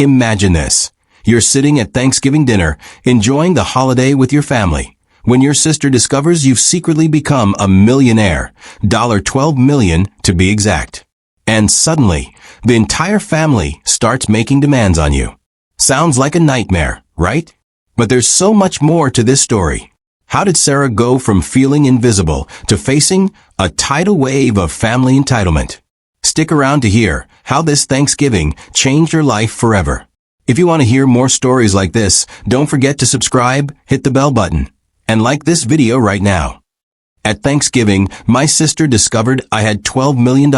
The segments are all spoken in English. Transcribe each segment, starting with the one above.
Imagine this. You're sitting at Thanksgiving dinner, enjoying the holiday with your family, when your sister discovers you've secretly become a millionaire, $12 million to be exact. And suddenly, the entire family starts making demands on you. Sounds like a nightmare, right? But there's so much more to this story. How did Sarah go from feeling invisible to facing a tidal wave of family entitlement? Stick around to hear how this Thanksgiving changed your life forever. If you want to hear more stories like this, don't forget to subscribe, hit the bell button, and like this video right now. At Thanksgiving, my sister discovered I had $12 million,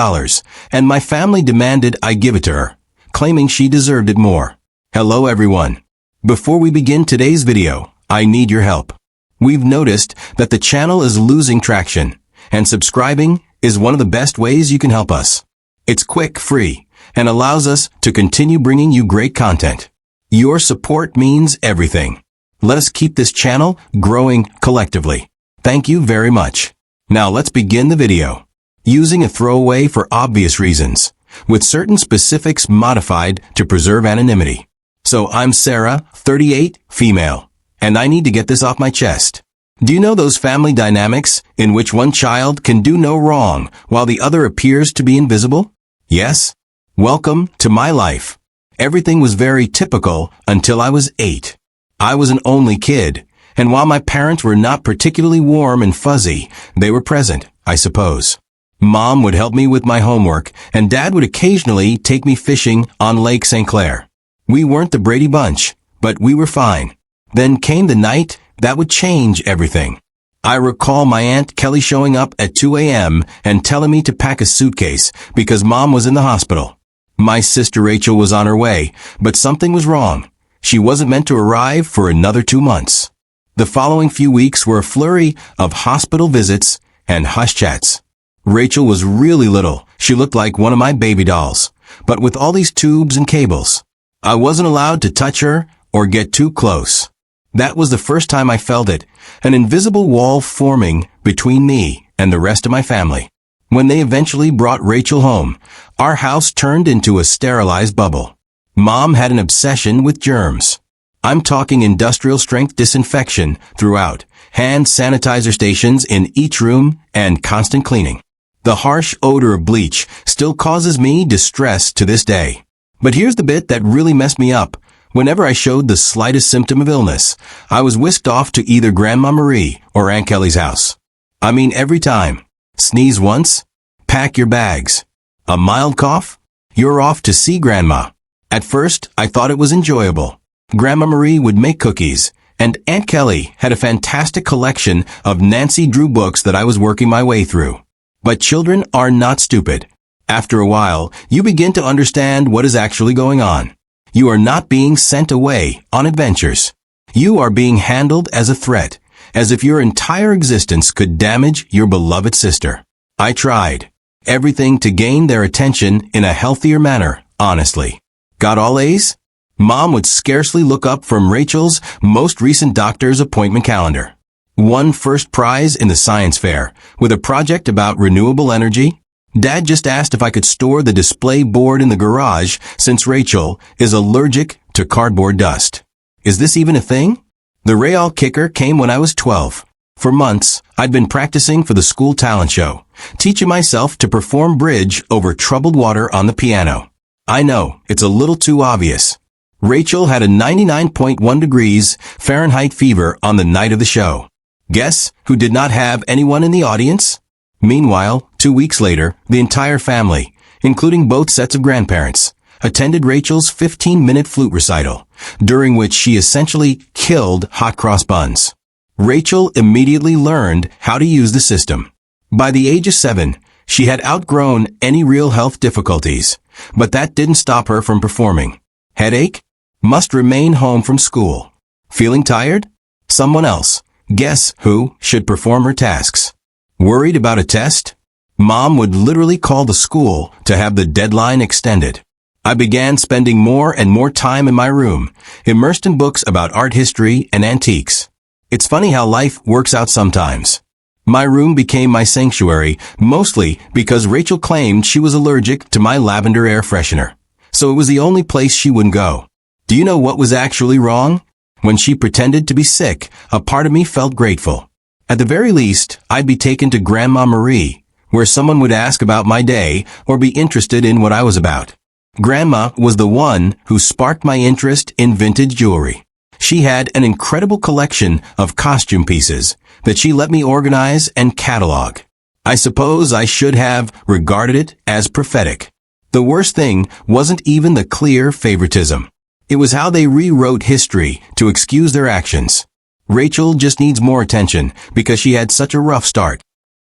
and my family demanded I give it to her, claiming she deserved it more. Hello everyone. Before we begin today's video, I need your help. We've noticed that the channel is losing traction, and subscribing is one of the best ways you can help us. It's quick, free, and allows us to continue bringing you great content. Your support means everything. Let us keep this channel growing collectively. Thank you very much. Now let's begin the video. Using a throwaway for obvious reasons, with certain specifics modified to preserve anonymity. So I'm Sarah, 38, female, and I need to get this off my chest. Do you know those family dynamics in which one child can do no wrong while the other appears to be invisible? Yes? Welcome to my life. Everything was very typical until I was 8. I was an only kid, and while my parents were not particularly warm and fuzzy, they were present, I suppose. Mom would help me with my homework, and Dad would occasionally take me fishing on Lake St. Clair. We weren't the Brady Bunch, but we were fine. Then came the night that would change everything. I recall my Aunt Kelly showing up at 2 a.m. and telling me to pack a suitcase because Mom was in the hospital. My sister Rachel was on her way, but something was wrong. She wasn't meant to arrive for another 2 months. The following few weeks were a flurry of hospital visits and hush chats. Rachel was really little. She looked like one of my baby dolls, but with all these tubes and cables. I wasn't allowed to touch her or get too close. That was the first time I felt it, an invisible wall forming between me and the rest of my family. When they eventually brought Rachel home, our house turned into a sterilized bubble. Mom had an obsession with germs. I'm talking industrial strength disinfection throughout, hand sanitizer stations in each room, and constant cleaning. The harsh odor of bleach still causes me distress to this day. But here's the bit that really messed me up. Whenever I showed the slightest symptom of illness, I was whisked off to either Grandma Marie or Aunt Kelly's house. I mean every time. Sneeze once? Pack your bags. A mild cough? You're off to see Grandma. At first, I thought it was enjoyable. Grandma Marie would make cookies, and Aunt Kelly had a fantastic collection of Nancy Drew books that I was working my way through. But children are not stupid. After a while, you begin to understand what is actually going on. You are not being sent away on adventures. You are being handled as a threat, as if your entire existence could damage your beloved sister. I tried everything to gain their attention in a healthier manner, honestly. Got all A's? Mom would scarcely look up from Rachel's most recent doctor's appointment calendar. Won first prize in the science fair with a project about renewable energy. Dad just asked if I could store the display board in the garage since Rachel is allergic to cardboard dust. Is this even a thing? The real kicker came when I was 12. For months, I'd been practicing for the school talent show, teaching myself to perform bridge over troubled water on the piano. I know, it's a little too obvious. Rachel had a 99.1 degrees Fahrenheit fever on the night of the show. Guess who did not have anyone in the audience? Meanwhile, 2 weeks later, the entire family, including both sets of grandparents, attended Rachel's 15-minute flute recital, during which she essentially killed hot cross buns. Rachel immediately learned how to use the system. By the age of 7, she had outgrown any real health difficulties, but that didn't stop her from performing. Headache? Must remain home from school. Feeling tired? Someone else, guess who, should perform her tasks. Worried about a test? Mom would literally call the school to have the deadline extended. I began spending more and more time in my room, immersed in books about art history and antiques. It's funny how life works out sometimes. My room became my sanctuary, mostly because Rachel claimed she was allergic to my lavender air freshener. So it was the only place she wouldn't go. Do you know what was actually wrong? When she pretended to be sick, a part of me felt grateful. At the very least, I'd be taken to Grandma Marie, where someone would ask about my day or be interested in what I was about. Grandma was the one who sparked my interest in vintage jewelry. She had an incredible collection of costume pieces that she let me organize and catalog. I suppose I should have regarded it as prophetic. The worst thing wasn't even the clear favoritism. It was how they rewrote history to excuse their actions. Rachel just needs more attention because she had such a rough start.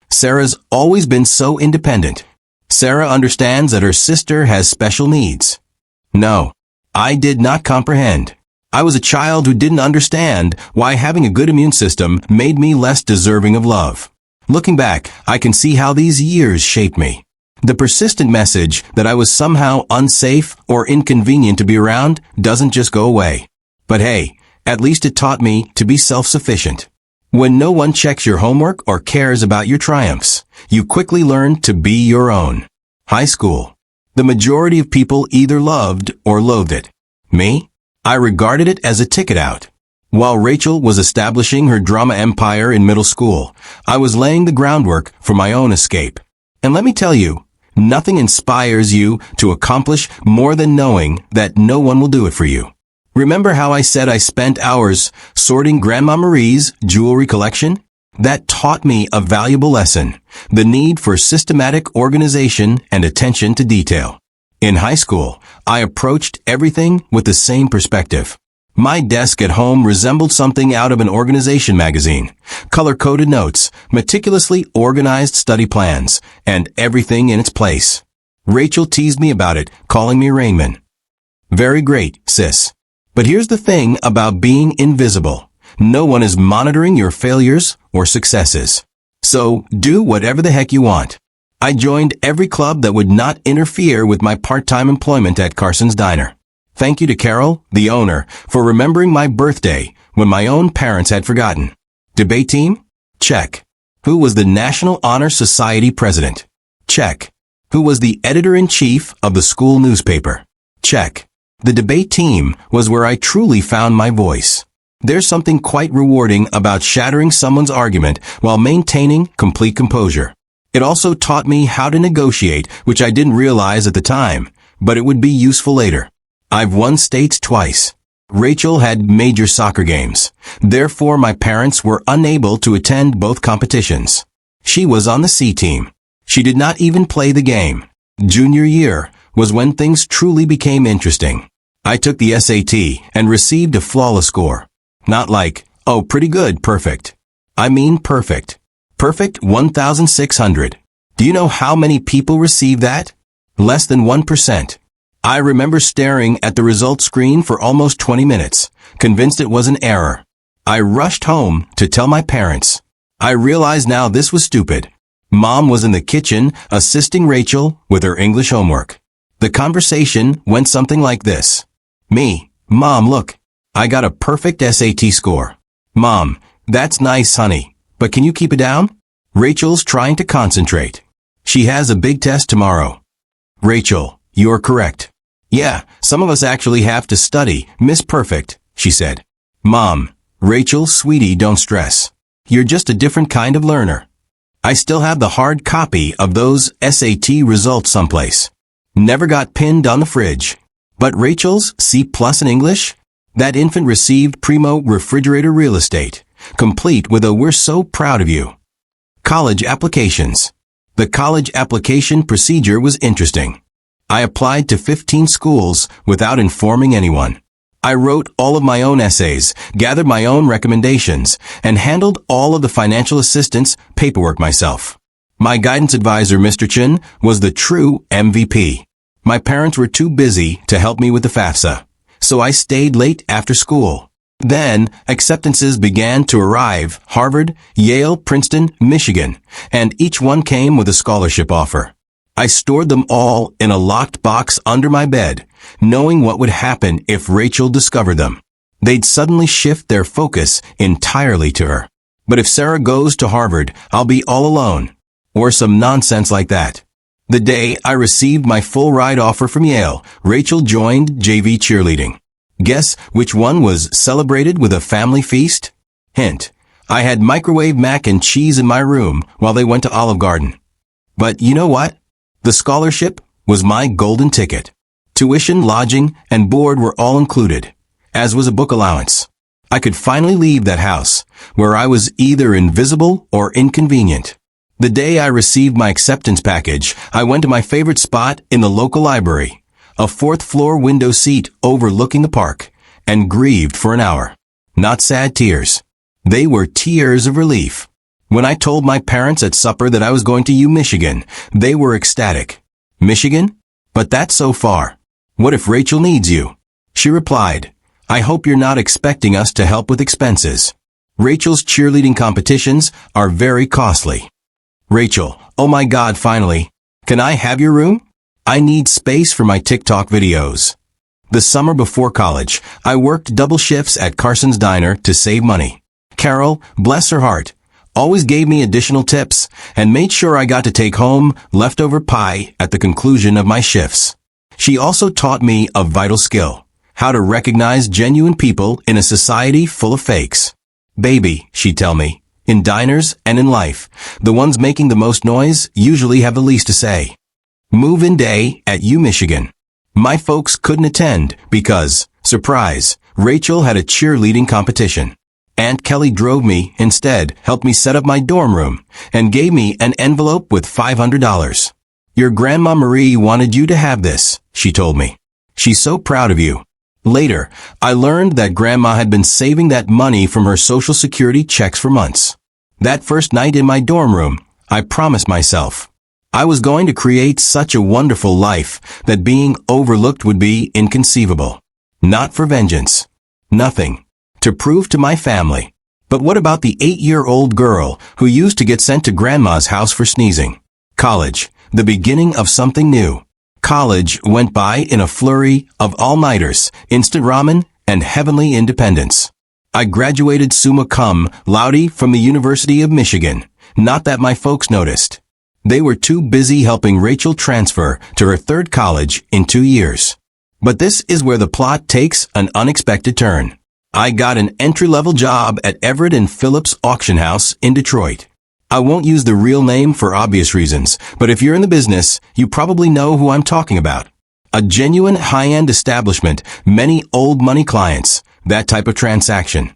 Sarah's always been so independent. Sarah understands that her sister has special needs. No, I did not comprehend. I was a child who didn't understand why having a good immune system made me less deserving of love. Looking back, I can see how these years shaped me. The persistent message that I was somehow unsafe or inconvenient to be around doesn't just go away. But hey, at least it taught me to be self-sufficient. When no one checks your homework or cares about your triumphs, you quickly learn to be your own. High school. The majority of people either loved or loathed it. Me? I regarded it as a ticket out. While Rachel was establishing her drama empire in middle school, I was laying the groundwork for my own escape. And let me tell you, nothing inspires you to accomplish more than knowing that no one will do it for you. Remember how I said I spent hours sorting Grandma Marie's jewelry collection? That taught me a valuable lesson, the need for systematic organization and attention to detail. In high school, I approached everything with the same perspective. My desk at home resembled something out of an organization magazine. Color-coded notes, meticulously organized study plans, and everything in its place. Rachel teased me about it, calling me Rainman. Very great, sis. But here's the thing about being invisible. No one is monitoring your failures or successes. So do whatever the heck you want. I joined every club that would not interfere with my part-time employment at Carson's Diner. Thank you to Carol, the owner, for remembering my birthday when my own parents had forgotten. Debate team? Check. Who was the National Honor Society president? Check. Who was the editor-in-chief of the school newspaper? Check. The debate team was where I truly found my voice. There's something quite rewarding about shattering someone's argument while maintaining complete composure. It also taught me how to negotiate, which I didn't realize at the time, but it would be useful later. I've won states twice. Rachel had major soccer games. Therefore, my parents were unable to attend both competitions. She was on the C team. She did not even play the game. Junior year was when things truly became interesting. I took the SAT and received a flawless score. Not like, oh, pretty good, perfect. I mean perfect. Perfect 1,600. Do you know how many people receive that? Less than 1%. I remember staring at the results screen for almost 20 minutes, convinced it was an error. I rushed home to tell my parents. I realize now this was stupid. Mom was in the kitchen assisting Rachel with her English homework. The conversation went something like this. Me, Mom, look. I got a perfect SAT score. Mom, that's nice, honey. But can you keep it down? Rachel's trying to concentrate. She has a big test tomorrow. Rachel, you're correct. Yeah, some of us actually have to study, Miss Perfect, she said. Mom, Rachel, sweetie, don't stress. You're just a different kind of learner. I still have the hard copy of those SAT results someplace. Never got pinned on the fridge. But Rachel's C+ in English? That infant received primo refrigerator real estate, complete with a "we're so proud of you." College applications. The college application procedure was interesting. I applied to 15 schools without informing anyone. I wrote all of my own essays, gathered my own recommendations, and handled all of the financial assistance paperwork myself. My guidance advisor, Mr. Chin, was the true MVP. My parents were too busy to help me with the FAFSA, so I stayed late after school. Then, acceptances began to arrive: Harvard, Yale, Princeton, Michigan, and each one came with a scholarship offer. I stored them all in a locked box under my bed, knowing what would happen if Rachel discovered them. They'd suddenly shift their focus entirely to her. But if Sarah goes to Harvard, I'll be all alone. Or some nonsense like that. The day I received my full ride offer from Yale, Rachel joined JV cheerleading. Guess which one was celebrated with a family feast? Hint. I had microwave mac and cheese in my room while they went to Olive Garden. But you know what? The scholarship was my golden ticket. Tuition, lodging, and board were all included, as was a book allowance. I could finally leave that house, where I was either invisible or inconvenient. The day I received my acceptance package, I went to my favorite spot in the local library, a fourth-floor window seat overlooking the park, and grieved for an hour. Not sad tears. They were tears of relief. When I told my parents at supper that I was going to UMichigan, they were ecstatic. Michigan? But that's so far. What if Rachel needs you? She replied, I hope you're not expecting us to help with expenses. Rachel's cheerleading competitions are very costly. Rachel, oh my God, finally. Can I have your room? I need space for my TikTok videos. The summer before college, I worked double shifts at Carson's Diner to save money. Carol, bless her heart, always gave me additional tips and made sure I got to take home leftover pie at the conclusion of my shifts. She also taught me a vital skill, how to recognize genuine people in a society full of fakes. Baby, she'd tell me, in diners and in life, the ones making the most noise usually have the least to say. Move-in day at UMichigan. My folks couldn't attend because, surprise, Rachel had a cheerleading competition. Aunt Kelly drove me instead, helped me set up my dorm room, and gave me an envelope with $500. Your Grandma Marie wanted you to have this, she told me. She's so proud of you. Later, I learned that Grandma had been saving that money from her Social Security checks for months. That first night in my dorm room, I promised myself I was going to create such a wonderful life that being overlooked would be inconceivable. Not for vengeance. Nothing. To prove to my family. But what about the 8-year-old girl who used to get sent to Grandma's house for sneezing? College, the beginning of something new. College went by in a flurry of all-nighters, instant ramen, and heavenly independence. I graduated summa cum laude from the University of Michigan. Not that my folks noticed. They were too busy helping Rachel transfer to her third college in 2 years. But this is where the plot takes an unexpected turn. I got an entry-level job at Everett and Phillips Auction House in Detroit. I won't use the real name for obvious reasons, but if you're in the business, you probably know who I'm talking about. A genuine high-end establishment, many old money clients, that type of transaction.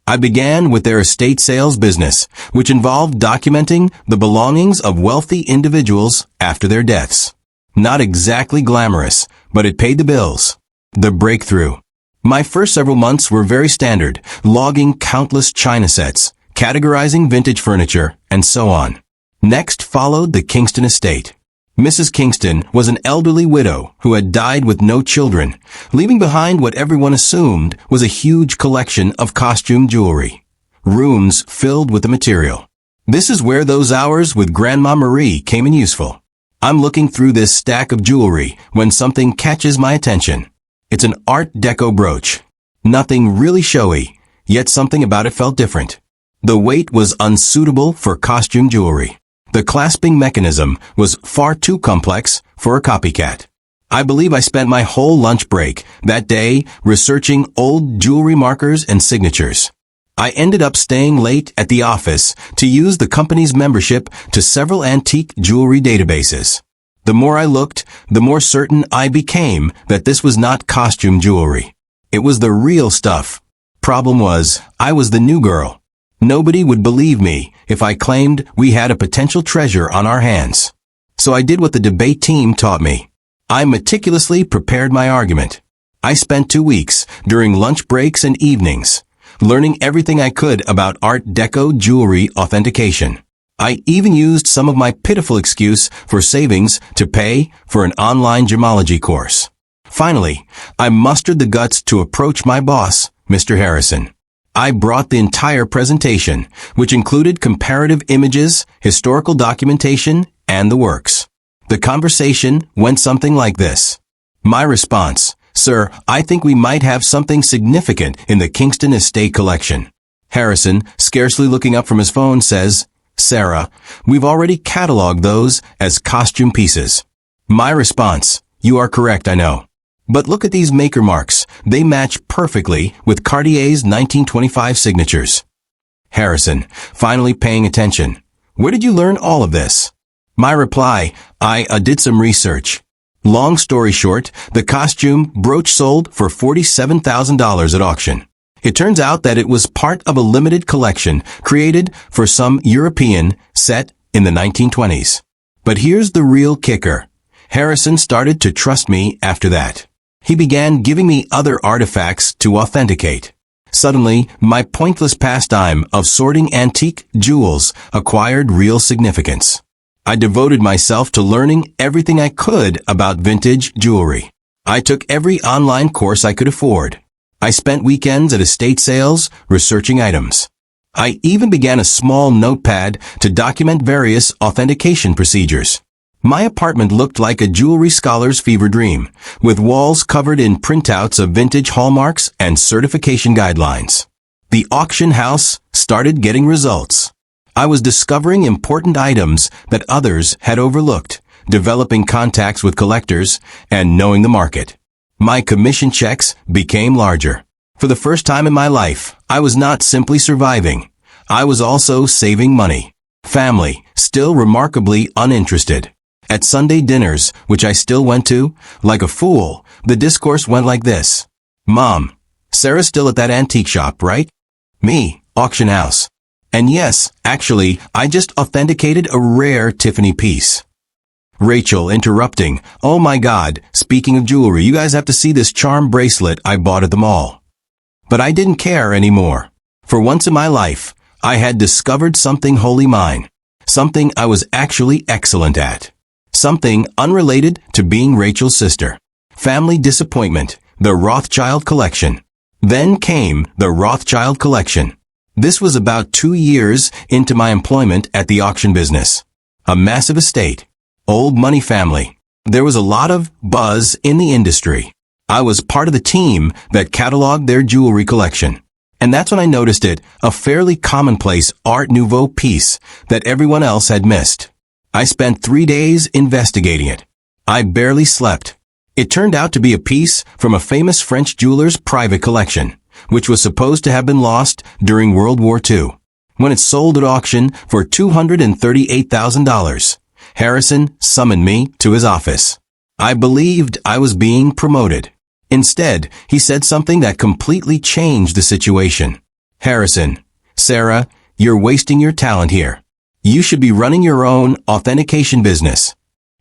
I began with their estate sales business, which involved documenting the belongings of wealthy individuals after their deaths. Not exactly glamorous, but it paid the bills. The breakthrough. My first several months were very standard, logging countless china sets, categorizing vintage furniture, and so on. Next followed the Kingston estate. Mrs. Kingston was an elderly widow who had died with no children, leaving behind what everyone assumed was a huge collection of costume jewelry. Rooms filled with the material. This is where those hours with Grandma Marie came in useful. I'm looking through this stack of jewelry when something catches my attention. It's an Art Deco brooch. Nothing really showy, yet something about it felt different. The weight was unsuitable for costume jewelry. The clasping mechanism was far too complex for a copycat. I believe I spent my whole lunch break that day researching old jewelry markers and signatures. I ended up staying late at the office to use the company's membership to several antique jewelry databases. The more I looked, the more certain I became that this was not costume jewelry. It was the real stuff. Problem was, I was the new girl. Nobody would believe me if I claimed we had a potential treasure on our hands. So I did what the debate team taught me. I meticulously prepared my argument. I spent 2 weeks, during lunch breaks and evenings, learning everything I could about Art Deco jewelry authentication. I even used some of my pitiful excuse for savings to pay for an online gemology course. Finally, I mustered the guts to approach my boss, Mr. Harrison. I brought the entire presentation, which included comparative images, historical documentation, and the works. The conversation went something like this. My response, Sir, I think we might have something significant in the Kingston Estate collection. Harrison, scarcely looking up from his phone, says, Sarah, we've already cataloged those as costume pieces. My response, You are correct, I know. But look at these maker marks. They match perfectly with Cartier's 1925 signatures. Harrison, finally paying attention. Where did you learn all of this? My reply, I did some research. Long story short, the costume brooch sold for $47,000 at auction. It turns out that it was part of a limited collection created for some European set in the 1920s. But here's the real kicker. Harrison started to trust me after that. He began giving me other artifacts to authenticate. Suddenly, my pointless pastime of sorting antique jewels acquired real significance. I devoted myself to learning everything I could about vintage jewelry. I took every online course I could afford. I spent weekends at estate sales researching items. I even began a small notepad to document various authentication procedures. My apartment looked like a jewelry scholar's fever dream, with walls covered in printouts of vintage hallmarks and certification guidelines. The auction house started getting results. I was discovering important items that others had overlooked, developing contacts with collectors, and knowing the market. My commission checks became larger. For the first time in my life, I was not simply surviving. I was also saving money. Family, still remarkably uninterested. At Sunday dinners, which I still went to, like a fool, the discourse went like this. Mom, Sarah's still at that antique shop, right? Me, auction house. And yes, actually, I just authenticated a rare Tiffany piece. Rachel interrupting. Oh my God, speaking of jewelry, you guys have to see this charm bracelet I bought at the mall. But I didn't care anymore. For once in my life, I had discovered something wholly mine. Something I was actually excellent at. Something unrelated to being Rachel's sister. Family disappointment, the Rothschild collection. Then came the Rothschild collection. This was about 2 years into my employment at the auction business. A massive estate. Old money family. There was a lot of buzz in the industry. I was part of the team that cataloged their jewelry collection. And that's when I noticed it, a fairly commonplace Art Nouveau piece that everyone else had missed. I spent 3 days investigating it. I barely slept. It turned out to be a piece from a famous French jeweler's private collection, which was supposed to have been lost during World War II. When it sold at auction for $238,000, Harrison summoned me to his office. I believed I was being promoted. Instead, he said something that completely changed the situation. Harrison, Sarah, you're wasting your talent here. You should be running your own authentication business.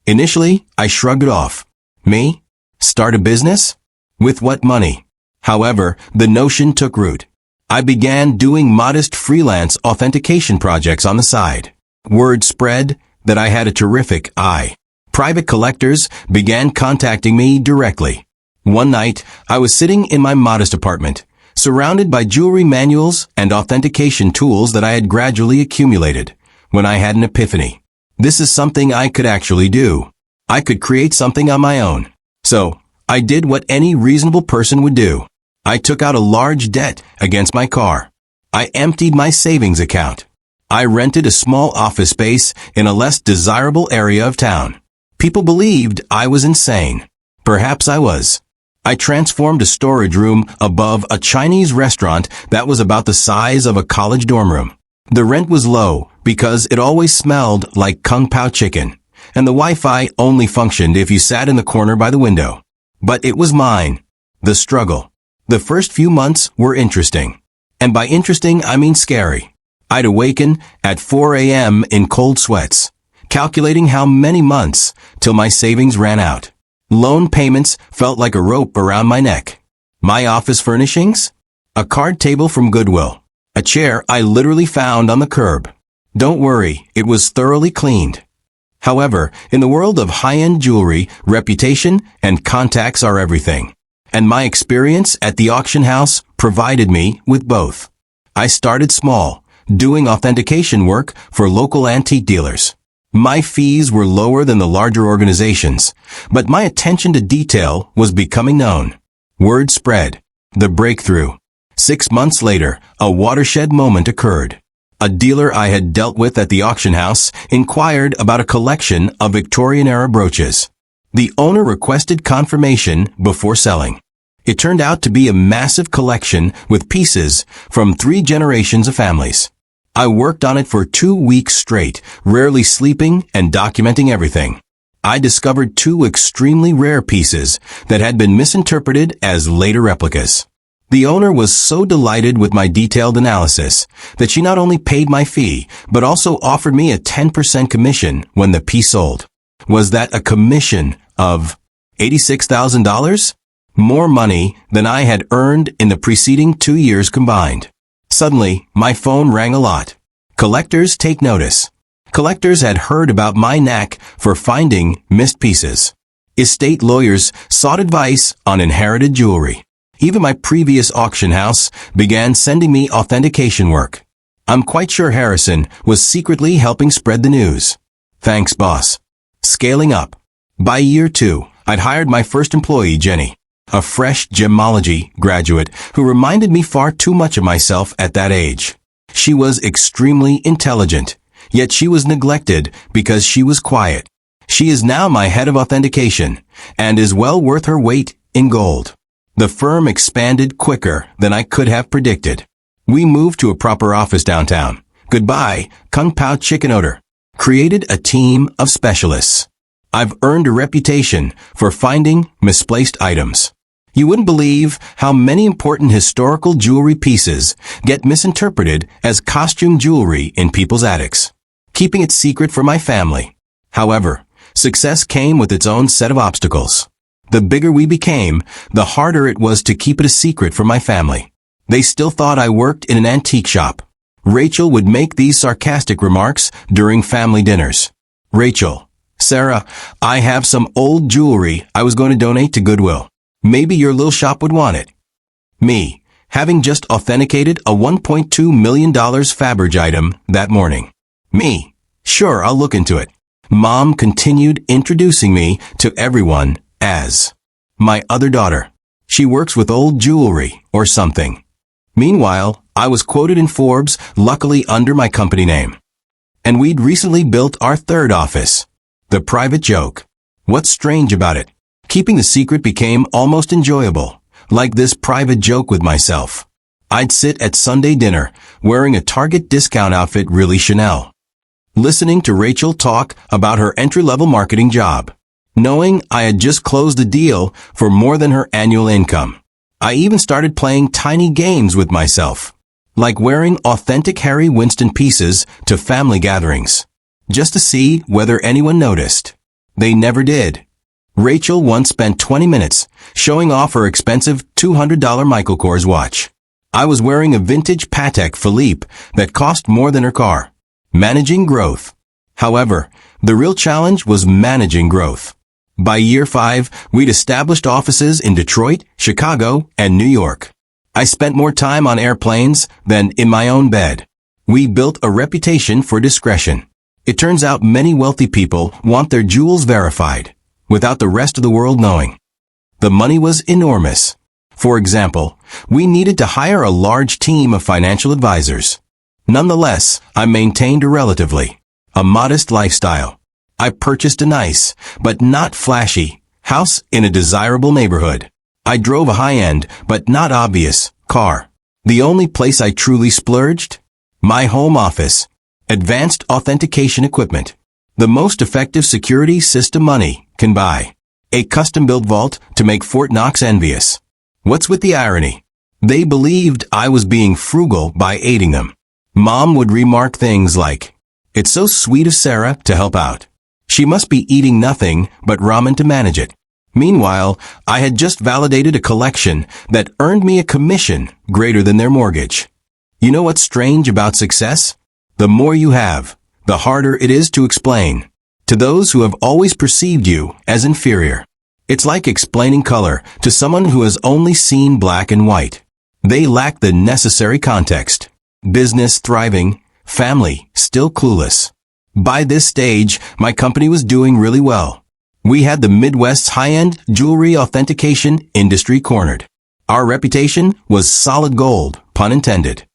Initially, I shrugged it off. Me? Start a business? With what money? However, the notion took root. I began doing modest freelance authentication projects on the side. Word spread that I had a terrific eye. Private collectors began contacting me directly. One night, I was sitting in my modest apartment, surrounded by jewelry manuals and authentication tools that I had gradually accumulated, when I had an epiphany. This is something I could actually do. I could create something on my own. So, I did what any reasonable person would do. I took out a large debt against my car. I emptied my savings account. I rented a small office space in a less desirable area of town. People believed I was insane. Perhaps I was. I transformed a storage room above a Chinese restaurant that was about the size of a college dorm room. The rent was low because it always smelled like Kung Pao chicken, and the Wi-Fi only functioned if you sat in the corner by the window. But it was mine. The struggle. The first few months were interesting. And by interesting, I mean scary. I'd awaken at 4 a.m. in cold sweats, calculating how many months till my savings ran out. Loan payments felt like a rope around my neck. My office furnishings? A card table from Goodwill. A chair I literally found on the curb. Don't worry, it was thoroughly cleaned. However, in the world of high-end jewelry, reputation and contacts are everything. And my experience at the auction house provided me with both. I started small, doing authentication work for local antique dealers. My fees were lower than the larger organizations, but my attention to detail was becoming known. Word spread. The breakthrough. 6 months later, a watershed moment occurred. A dealer I had dealt with at the auction house inquired about a collection of Victorian-era brooches. The owner requested confirmation before selling. It turned out to be a massive collection with pieces from 3 generations of families. I worked on it for 2 weeks straight, rarely sleeping and documenting everything. I discovered 2 extremely rare pieces that had been misinterpreted as later replicas. The owner was so delighted with my detailed analysis that she not only paid my fee, but also offered me a 10% commission when the piece sold. Was that a commission of $86,000? More money than I had earned in the preceding 2 years combined. Suddenly, my phone rang a lot. Collectors take notice. Collectors had heard about my knack for finding missed pieces. Estate lawyers sought advice on inherited jewelry. Even my previous auction house began sending me authentication work. I'm quite sure Harrison was secretly helping spread the news. Thanks, boss. Scaling up. By year 2, I'd hired my first employee, Jenny, a fresh gemology graduate who reminded me far too much of myself at that age. She was extremely intelligent, yet she was neglected because she was quiet. She is now my head of authentication and is well worth her weight in gold. The firm expanded quicker than I could have predicted. We moved to a proper office downtown. Goodbye, Kung Pao chicken odor. Created a team of specialists. I've earned a reputation for finding misplaced items. You wouldn't believe how many important historical jewelry pieces get misinterpreted as costume jewelry in people's attics. Keeping it secret for my family. However, success came with its own set of obstacles. The bigger we became, the harder it was to keep it a secret from my family. They still thought I worked in an antique shop. Rachel would make these sarcastic remarks during family dinners. Rachel, Sarah, I have some old jewelry I was going to donate to Goodwill. Maybe your little shop would want it. Me, having just authenticated a $1.2 million Faberge item that morning. Me, sure, I'll look into it. Mom continued introducing me to everyone as my other daughter. She works with old jewelry or something. Meanwhile, I was quoted in Forbes, luckily under my company name. And we'd recently built our 3rd office. The private joke. What's strange about it? Keeping the secret became almost enjoyable, like this private joke with myself. I'd sit at Sunday dinner, wearing a Target discount outfit, really Chanel. Listening to Rachel talk about her entry-level marketing job. Knowing I had just closed a deal for more than her annual income. I even started playing tiny games with myself, like wearing authentic Harry Winston pieces to family gatherings, just to see whether anyone noticed. They never did. Rachel once spent 20 minutes showing off her expensive $200 Michael Kors watch. I was wearing a vintage Patek Philippe that cost more than her car. Managing growth. However, the real challenge was managing growth. By year 5, we'd established offices in Detroit, Chicago, and New York. I spent more time on airplanes than in my own bed. We built a reputation for discretion. It turns out many wealthy people want their jewels verified, without the rest of the world knowing. The money was enormous. For example, we needed to hire a large team of financial advisors. Nonetheless, I maintained a modest lifestyle. I purchased a nice, but not flashy, house in a desirable neighborhood. I drove a high-end, but not obvious, car. The only place I truly splurged? My home office. Advanced authentication equipment. The most effective security system money can buy. A custom-built vault to make Fort Knox envious. What's with the irony? They believed I was being frugal by aiding them. Mom would remark things like, "It's so sweet of Sarah to help out. She must be eating nothing but ramen to manage it." Meanwhile, I had just validated a collection that earned me a commission greater than their mortgage. You know what's strange about success? The more you have, the harder it is to explain to those who have always perceived you as inferior. It's like explaining color to someone who has only seen black and white. They lack the necessary context. Business thriving, family still clueless. By this stage, my company was doing really well. We had the Midwest's high-end jewelry authentication industry cornered. Our reputation was solid gold, pun intended.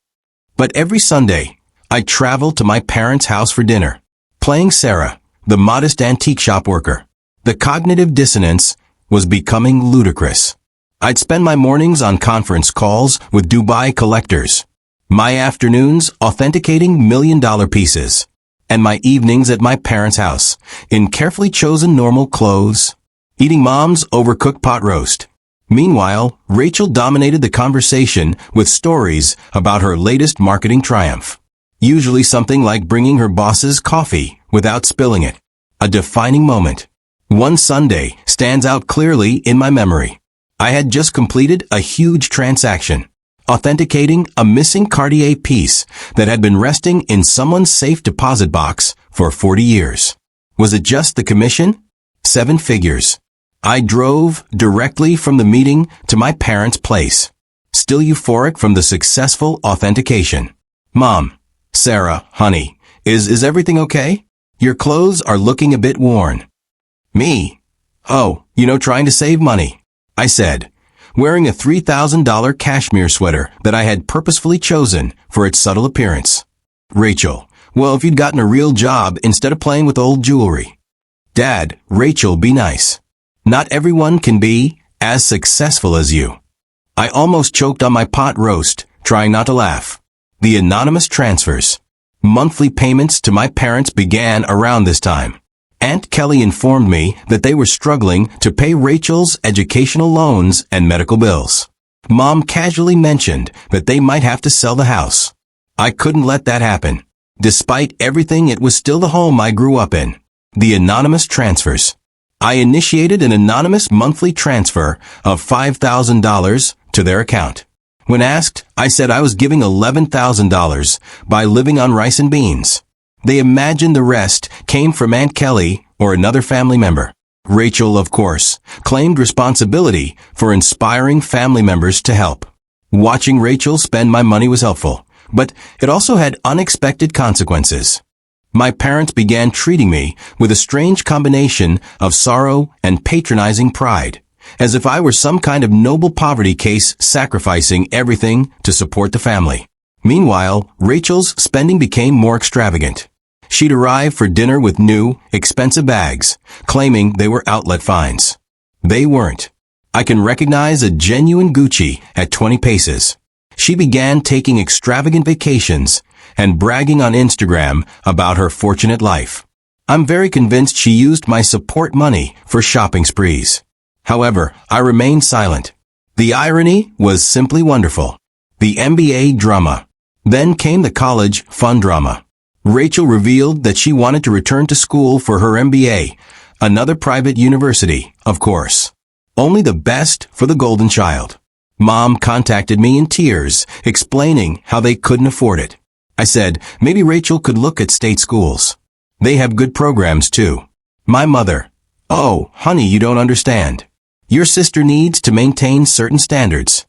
But every Sunday, I traveled to my parents' house for dinner, playing Sarah, the modest antique shop worker. The cognitive dissonance was becoming ludicrous. I'd spend my mornings on conference calls with Dubai collectors, my afternoons authenticating million-dollar pieces, and my evenings at my parents' house, in carefully chosen normal clothes, eating Mom's overcooked pot roast. Meanwhile, Rachel dominated the conversation with stories about her latest marketing triumph. Usually something like bringing her boss's coffee without spilling it. A defining moment. One Sunday stands out clearly in my memory. I had just completed a huge transaction, authenticating a missing Cartier piece that had been resting in someone's safe deposit box for 40 years. Was it just the commission? 7 figures. I drove directly from the meeting to my parents' place, still euphoric from the successful authentication. Mom, Sarah, honey, is everything okay? Your clothes are looking a bit worn. Me? Oh, trying to save money, I said, wearing a $3,000 cashmere sweater that I had purposefully chosen for its subtle appearance. Rachel, well, if you'd gotten a real job instead of playing with old jewelry. Dad, Rachel, be nice. Not everyone can be as successful as you. I almost choked on my pot roast, trying not to laugh. The anonymous transfers. Monthly payments to my parents began around this time. Aunt Kelly informed me that they were struggling to pay Rachel's educational loans and medical bills. Mom casually mentioned that they might have to sell the house. I couldn't let that happen. Despite everything, it was still the home I grew up in. The anonymous transfers. I initiated an anonymous monthly transfer of $5,000 to their account. When asked, I said I was giving $11,000 by living on rice and beans. They imagined the rest came from Aunt Kelly or another family member. Rachel, of course, claimed responsibility for inspiring family members to help. Watching Rachel spend my money was helpful, but it also had unexpected consequences. My parents began treating me with a strange combination of sorrow and patronizing pride, as if I were some kind of noble poverty case sacrificing everything to support the family. Meanwhile, Rachel's spending became more extravagant. She'd arrive for dinner with new, expensive bags, claiming they were outlet finds. They weren't. I can recognize a genuine Gucci at 20 paces. She began taking extravagant vacations and bragging on Instagram about her fortunate life. I'm very convinced she used my support money for shopping sprees. However, I remained silent. The irony was simply wonderful. The MBA drama. Then came the college fund drama. Rachel revealed that she wanted to return to school for her MBA, another private university, of course. Only the best for the golden child. Mom contacted me in tears, explaining how they couldn't afford it. I said, maybe Rachel could look at state schools. They have good programs too. My mother, oh, honey, you don't understand. Your sister needs to maintain certain standards.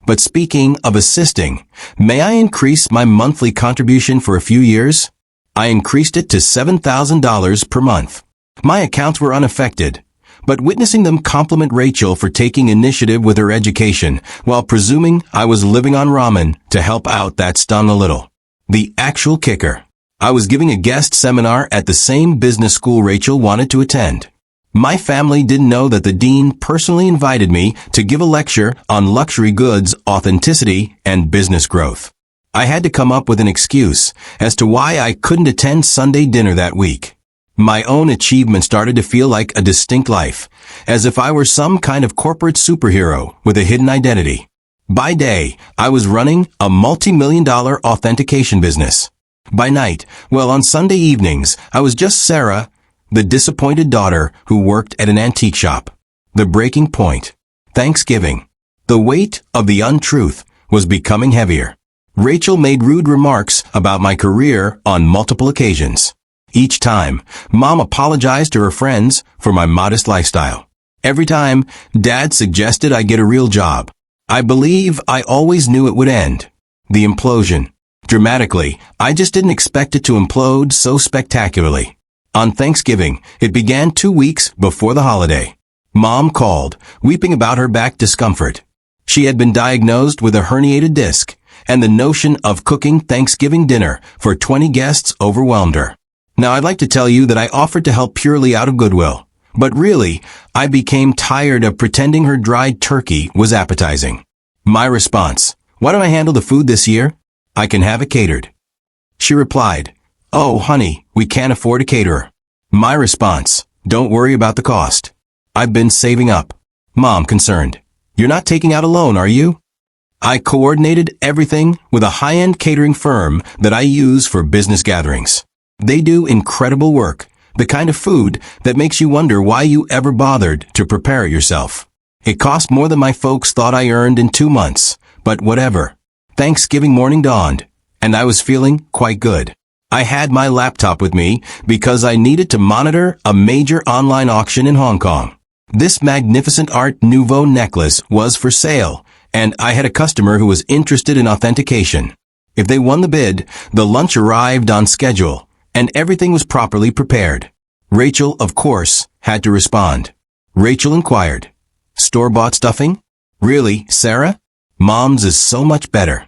But speaking of assisting, may I increase my monthly contribution for a few years? I increased it to $7,000 per month. My accounts were unaffected, but witnessing them compliment Rachel for taking initiative with her education while presuming I was living on ramen to help out, that stung a little. The actual kicker. I was giving a guest seminar at the same business school Rachel wanted to attend. My family didn't know that the dean personally invited me to give a lecture on luxury goods, authenticity, and business growth. I had to come up with an excuse as to why I couldn't attend Sunday dinner that week. My own achievement started to feel like a distinct life, as if I were some kind of corporate superhero with a hidden identity. By day, I was running a multi-million-dollar authentication business. By night, well, on Sunday evenings, I was just Sarah, the disappointed daughter who worked at an antique shop. The breaking point. Thanksgiving. The weight of the untruth was becoming heavier. Rachel made rude remarks about my career on multiple occasions. Each time, Mom apologized to her friends for my modest lifestyle. Every time, Dad suggested I get a real job. I believe I always knew it would end. The implosion. Dramatically, I just didn't expect it to implode so spectacularly. On Thanksgiving, it began 2 weeks before the holiday. Mom called, weeping about her back discomfort. She had been diagnosed with a herniated disc, and the notion of cooking Thanksgiving dinner for 20 guests overwhelmed her. Now, I'd like to tell you that I offered to help purely out of goodwill, But really, I became tired of pretending her dried turkey was appetizing. My response, "Why don't I handle the food this year? I can have it catered." She replied, "Oh, honey, we can't afford a caterer." My response, "Don't worry about the cost. I've been saving up." Mom, concerned, "You're not taking out a loan, are you?" I coordinated everything with a high-end catering firm that I use for business gatherings. They do incredible work, the kind of food that makes you wonder why you ever bothered to prepare it yourself. It cost more than my folks thought I earned in 2 months, but whatever. Thanksgiving morning dawned, and I was feeling quite good. I had my laptop with me because I needed to monitor a major online auction in Hong Kong. This magnificent Art Nouveau necklace was for sale, and I had a customer who was interested in authentication. If they won the bid, the lunch arrived on schedule, and everything was properly prepared. Rachel, of course, had to respond. Rachel inquired, "Store-bought stuffing? Really, Sarah? Mom's is so much better."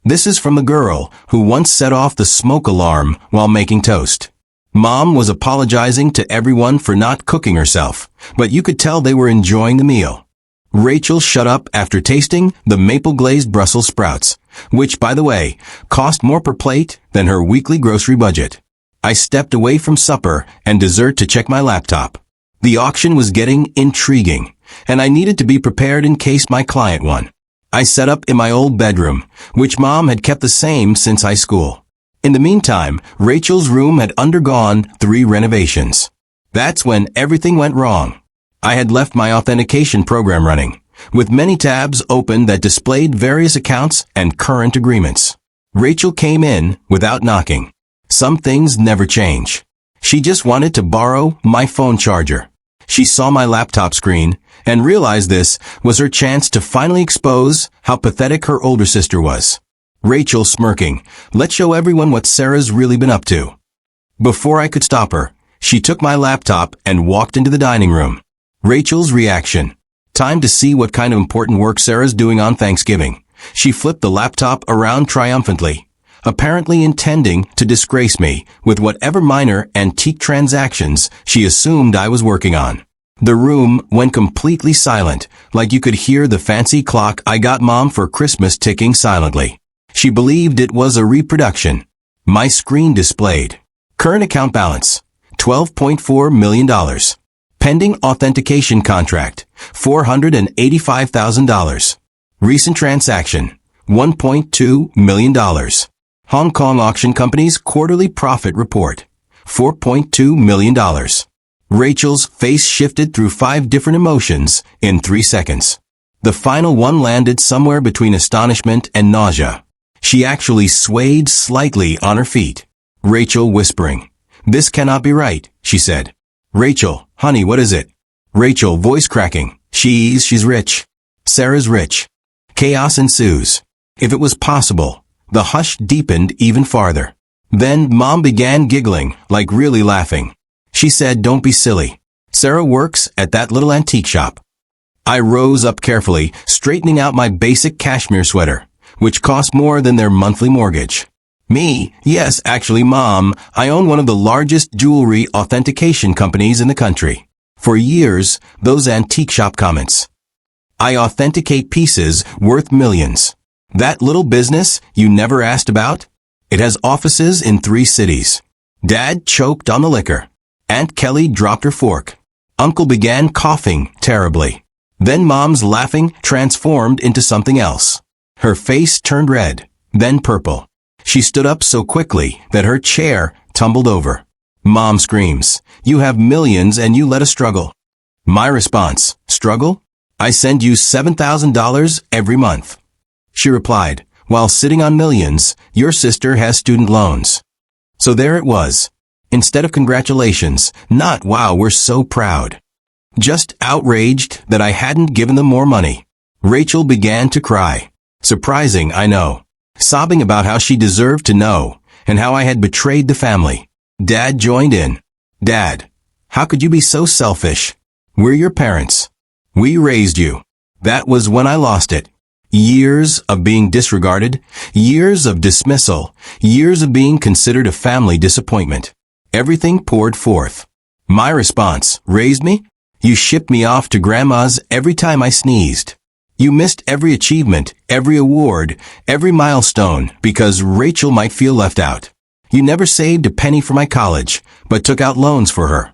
This is from a girl who once set off the smoke alarm while making toast. Mom was apologizing to everyone for not cooking herself, but you could tell they were enjoying the meal. Rachel shut up after tasting the maple-glazed Brussels sprouts, which, by the way, cost more per plate than her weekly grocery budget. I stepped away from supper and dessert to check my laptop. The auction was getting intriguing, and I needed to be prepared in case my client won. I set up in my old bedroom, which Mom had kept the same since high school. In the meantime, Rachel's room had undergone 3 renovations. That's when everything went wrong. I had left my authentication program running, with many tabs open that displayed various accounts and current agreements. Rachel came in without knocking. Some things never change. She just wanted to borrow my phone charger. She saw my laptop screen and realized this was her chance to finally expose how pathetic her older sister was. Rachel, smirking, "Let's show everyone what Sarah's really been up to." Before I could stop her, she took my laptop and walked into the dining room. Rachel's reaction. Time to see what kind of important work Sarah's doing on Thanksgiving. She flipped the laptop around triumphantly, apparently intending to disgrace me with whatever minor antique transactions she assumed I was working on. The room went completely silent, like you could hear the fancy clock I got Mom for Christmas ticking silently. She believed it was a reproduction. My screen displayed. Current account balance, $12.4 million. Pending authentication contract, $485,000. Recent transaction, $1.2 million. Hong Kong Auction Company's quarterly profit report, $4.2 million. Rachel's face shifted through 5 different emotions in 3 seconds. The final one landed somewhere between astonishment and nausea. She actually swayed slightly on her feet. Rachel whispering, "This cannot be right," she said. "Rachel, honey, what is it?" Rachel, voice cracking, She's rich. Sarah's rich." Chaos ensues. If it was possible, the hush deepened even farther. Then Mom began giggling, like really laughing. She said, "Don't be silly. Sarah works at that little antique shop." I rose up carefully, straightening out my basic cashmere sweater, which cost more than their monthly mortgage. "Me? Yes, actually, Mom, I own one of the largest jewelry authentication companies in the country. For years, those antique shop comments. I authenticate pieces worth millions. That little business you never asked about? It has offices in 3 cities." Dad choked on the liquor. Aunt Kelly dropped her fork. Uncle began coughing terribly. Then Mom's laughing transformed into something else. Her face turned red, then purple. She stood up so quickly that her chair tumbled over. Mom screams, "You have millions and you let us struggle." My response, "Struggle? I send you $7,000 every month." She replied, "While sitting on millions, your sister has student loans." So there it was. Instead of congratulations, not "Wow, we're so proud." Just outraged that I hadn't given them more money. Rachel began to cry. Surprising, I know. Sobbing about how she deserved to know, and how I had betrayed the family. Dad joined in. "Dad, how could you be so selfish? We're your parents. We raised you." That was when I lost it. Years of being disregarded, years of dismissal, years of being considered a family disappointment. Everything poured forth. My response, raised me? You shipped me off to grandma's every time I sneezed. You missed every achievement, every award, every milestone because Rachel might feel left out. You never saved a penny for my college, but took out loans for her.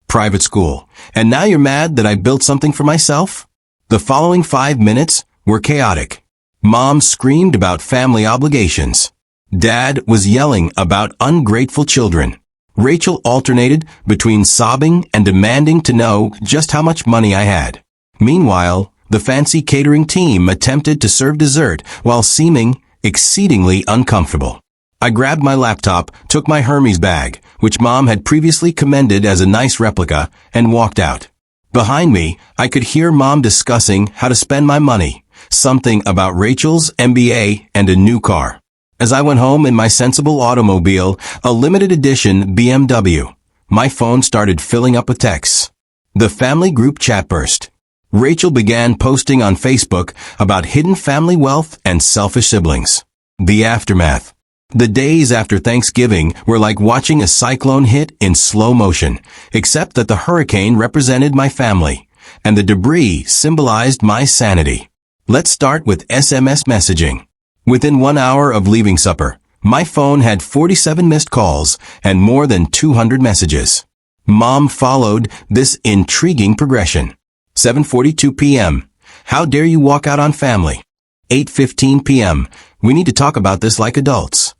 Private school. And now you're mad that I built something for myself? The following 5 minutes were chaotic. Mom screamed about family obligations. Dad was yelling about ungrateful children. Rachel alternated between sobbing and demanding to know just how much money I had. Meanwhile, the fancy catering team attempted to serve dessert while seeming exceedingly uncomfortable. I grabbed my laptop, took my Hermes bag, which Mom had previously commended as a nice replica, and walked out. Behind me, I could hear Mom discussing how to spend my money, something about Rachel's MBA and a new car. As I went home in my sensible automobile, a limited edition BMW, my phone started filling up with texts. The family group chat burst. Rachel began posting on Facebook about hidden family wealth and selfish siblings. The aftermath. The days after Thanksgiving were like watching a cyclone hit in slow motion, except that the hurricane represented my family, and the debris symbolized my sanity. Let's start with SMS messaging. Within 1 hour of leaving supper, my phone had 47 missed calls and more than 200 messages. Mom followed this intriguing progression. 7:42 p.m. How dare you walk out on family? 8:15 p.m. We need to talk about this like adults.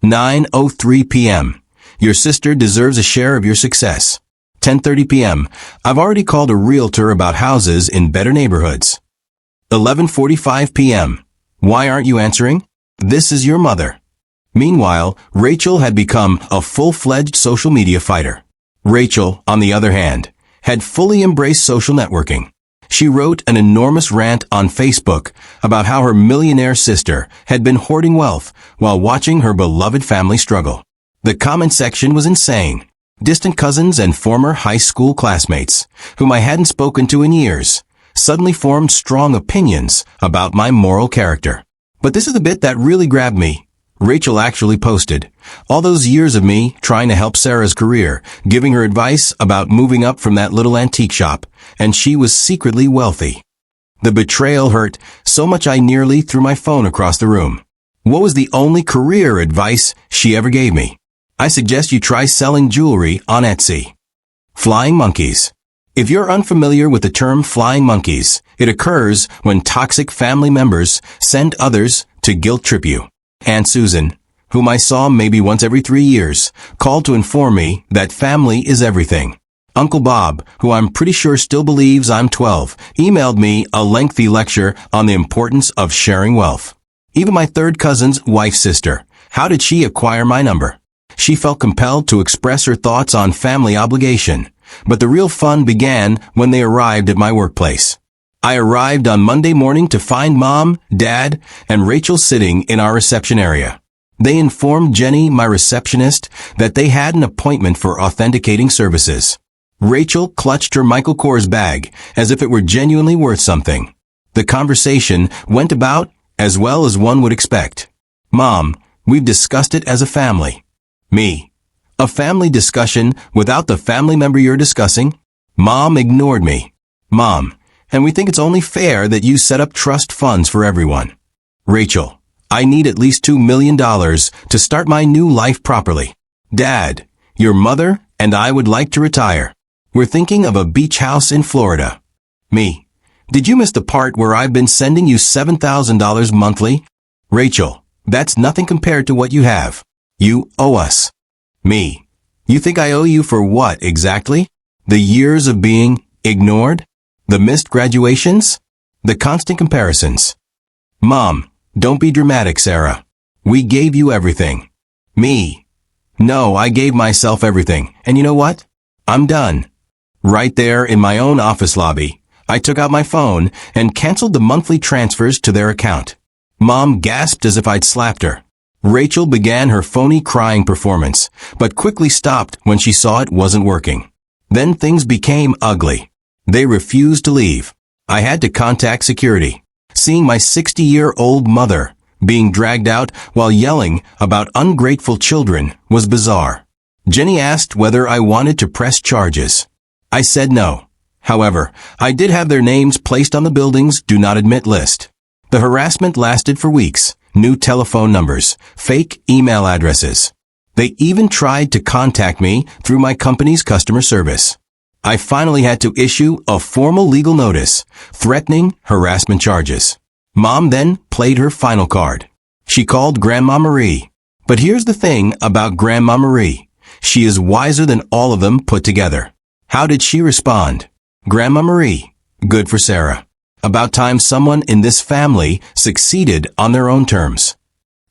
9:03 p.m. Your sister deserves a share of your success. 10:30 p.m. I've already called a realtor about houses in better neighborhoods. 11:45 p.m. Why aren't you answering? This is your mother. Meanwhile, Rachel had become a full-fledged social media fighter. Rachel, on the other hand, had fully embraced social networking. She wrote an enormous rant on Facebook about how her millionaire sister had been hoarding wealth while watching her beloved family struggle. The comment section was insane. Distant cousins and former high school classmates, whom I hadn't spoken to in years, suddenly formed strong opinions about my moral character. But this is the bit that really grabbed me. Rachel actually posted, all those years of me trying to help Sarah's career, giving her advice about moving up from that little antique shop, and she was secretly wealthy. The betrayal hurt so much I nearly threw my phone across the room. What was the only career advice she ever gave me? I suggest you try selling jewelry on Etsy. Flying monkeys. If you're unfamiliar with the term flying monkeys, it occurs when toxic family members send others to guilt trip you. Aunt Susan, whom I saw maybe once every 3 years, called to inform me that family is everything. Uncle Bob, who I'm pretty sure still believes I'm 12, emailed me a lengthy lecture on the importance of sharing wealth. Even my third cousin's wife's sister, how did she acquire my number? She felt compelled to express her thoughts on family obligation, but the real fun began when they arrived at my workplace. I arrived on Monday morning to find Mom, Dad, and Rachel sitting in our reception area. They informed Jenny, my receptionist, that they had an appointment for authenticating services. Rachel clutched her Michael Kors bag as if it were genuinely worth something. The conversation went about as well as one would expect. Mom, we've discussed it as a family. Me. A family discussion without the family member you're discussing? Mom ignored me. Mom, and we think it's only fair that you set up trust funds for everyone. Rachel, I need at least $2 million to start my new life properly. Dad, your mother and I would like to retire. We're thinking of a beach house in Florida. Me, did you miss the part where I've been sending you $7,000 monthly? Rachel, that's nothing compared to what you have. You owe us. Me, you think I owe you for what exactly? The years of being ignored? The missed graduations? The constant comparisons? Mom, don't be dramatic, Sarah. We gave you everything. Me. No, I gave myself everything. And you know what? I'm done. Right there in my own office lobby, I took out my phone and canceled the monthly transfers to their account. Mom gasped as if I'd slapped her. Rachel began her phony crying performance, but quickly stopped when she saw it wasn't working. Then things became ugly. They refused to leave. I had to contact security. Seeing my 60-year-old mother being dragged out while yelling about ungrateful children was bizarre. Jenny asked whether I wanted to press charges. I said no. However, I did have their names placed on the building's do not admit list. The harassment lasted for weeks. New telephone numbers, fake email addresses. They even tried to contact me through my company's customer service. I finally had to issue a formal legal notice threatening harassment charges. Mom then played her final card. She called Grandma Marie. But here's the thing about Grandma Marie. She is wiser than all of them put together. How did she respond? Grandma Marie, good for Sarah. About time someone in this family succeeded on their own terms.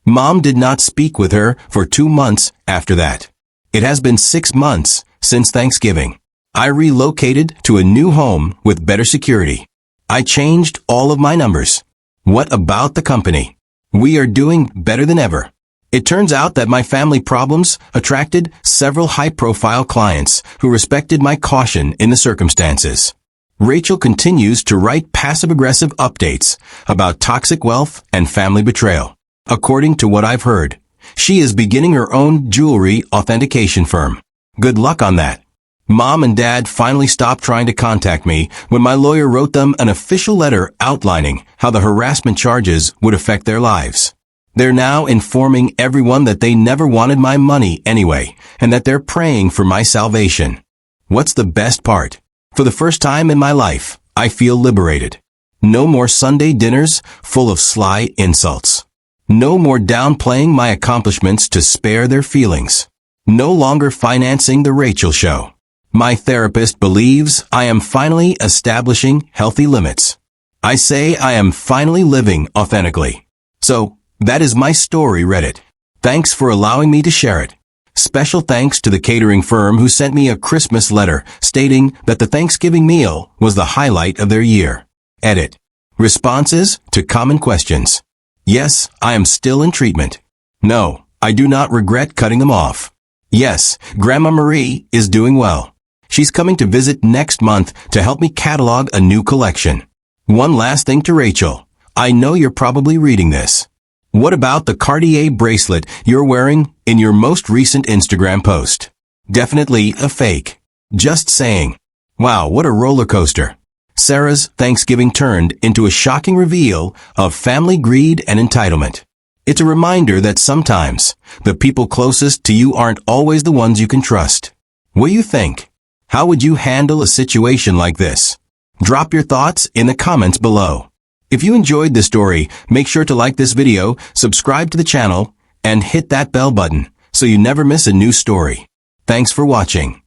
Mom did not speak with her for 2 months after that. It has been 6 months since Thanksgiving. I relocated to a new home with better security. I changed all of my numbers. What about the company? We are doing better than ever. It turns out that my family problems attracted several high-profile clients who respected my caution in the circumstances. Rachel continues to write passive-aggressive updates about toxic wealth and family betrayal. According to what I've heard, she is beginning her own jewelry authentication firm. Good luck on that. Mom and Dad finally stopped trying to contact me when my lawyer wrote them an official letter outlining how the harassment charges would affect their lives. They're now informing everyone that they never wanted my money anyway, and that they're praying for my salvation. What's the best part? For the first time in my life, I feel liberated. No more Sunday dinners full of sly insults. No more downplaying my accomplishments to spare their feelings. No longer financing the Rachel show. My therapist believes I am finally establishing healthy limits. I say I am finally living authentically. So, that is my story, Reddit. Thanks for allowing me to share it. Special thanks to the catering firm who sent me a Christmas letter stating that the Thanksgiving meal was the highlight of their year. Edit. Responses to common questions. Yes, I am still in treatment. No, I do not regret cutting them off. Yes, Grandma Marie is doing well. She's coming to visit next month to help me catalog a new collection. One last thing to Rachel. I know you're probably reading this. What about the Cartier bracelet you're wearing in your most recent Instagram post? Definitely a fake. Just saying. Wow, what a roller coaster. Sarah's Thanksgiving turned into a shocking reveal of family greed and entitlement. It's a reminder that sometimes the people closest to you aren't always the ones you can trust. What do you think? How would you handle a situation like this? Drop your thoughts in the comments below. If you enjoyed this story, make sure to like this video, subscribe to the channel, and hit that bell button so you never miss a new story. Thanks for watching.